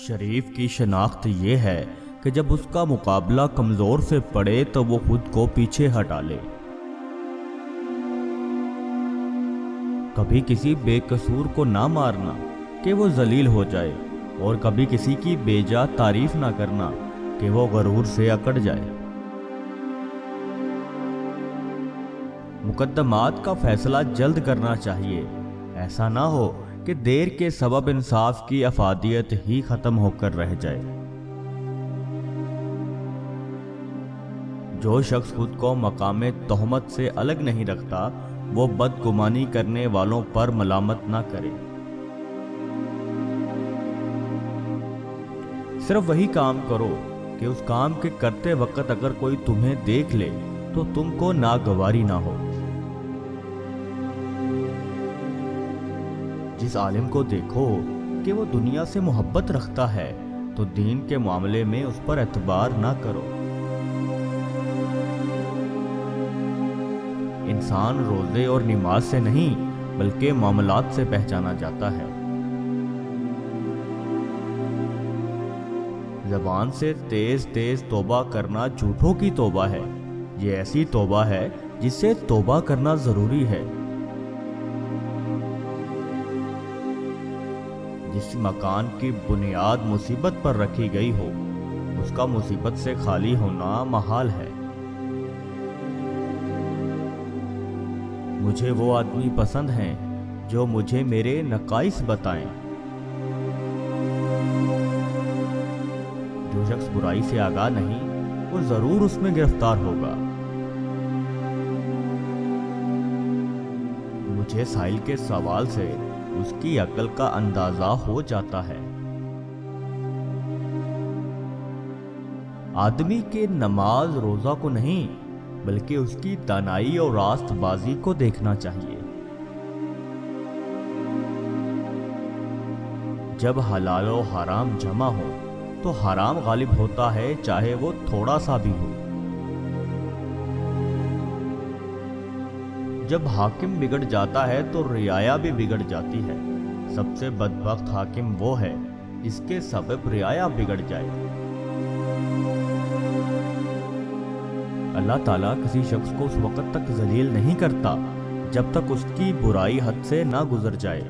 شریف کی شناخت یہ ہے کہ جب اس کا مقابلہ کمزور سے پڑے تو وہ خود کو پیچھے ہٹا لے۔ کبھی کسی بے قصور کو نہ مارنا کہ وہ ذلیل ہو جائے، اور کبھی کسی کی بے جا تعریف نہ کرنا کہ وہ غرور سے اکڑ جائے۔ مقدمات کا فیصلہ جلد کرنا چاہیے، ایسا نہ ہو کہ دیر کے سبب انصاف کی افادیت ہی ختم ہو کر رہ جائے۔ جو شخص خود کو مقام تہمت سے الگ نہیں رکھتا، وہ بدگمانی کرنے والوں پر ملامت نہ کرے۔ صرف وہی کام کرو کہ اس کام کے کرتے وقت اگر کوئی تمہیں دیکھ لے تو تم کو ناگواری نہ ہو۔ جس عالم کو دیکھو کہ وہ دنیا سے محبت رکھتا ہے تو دین کے معاملے میں اس پر اعتبار نہ کرو۔ انسان روزے اور نماز سے نہیں بلکہ معاملات سے پہچانا جاتا ہے۔ زبان سے تیز تیز توبہ کرنا جھوٹوں کی توبہ ہے۔ یہ ایسی توبہ ہے جس سے توبہ کرنا ضروری ہے۔ جس مکان کی بنیاد مصیبت پر رکھی گئی ہو، اس کا مصیبت سے خالی ہونا محال ہے۔ مجھے وہ آدمی پسند ہیں جو مجھے میرے نقائص بتائیں۔ جو شخص برائی سے آگاہ نہیں، وہ ضرور اس میں گرفتار ہوگا۔ مجھے سائل کے سوال سے اس کی عقل کا اندازہ ہو جاتا ہے۔ آدمی کے نماز روزہ کو نہیں بلکہ اس کی دانائی اور راست بازی کو دیکھنا چاہیے۔ جب حلال و حرام جمع ہو تو حرام غالب ہوتا ہے، چاہے وہ تھوڑا سا بھی ہو۔ جب حاکم بگڑ جاتا ہے تو رعایا بھی بگڑ جاتی ہے۔ سب سے بدبخت حاکم وہ ہے جس کے سبب رعایا بگڑ جائے۔ اللہ تعالیٰ کسی شخص کو اس وقت تک ذلیل نہیں کرتا جب تک اس کی برائی حد سے نہ گزر جائے۔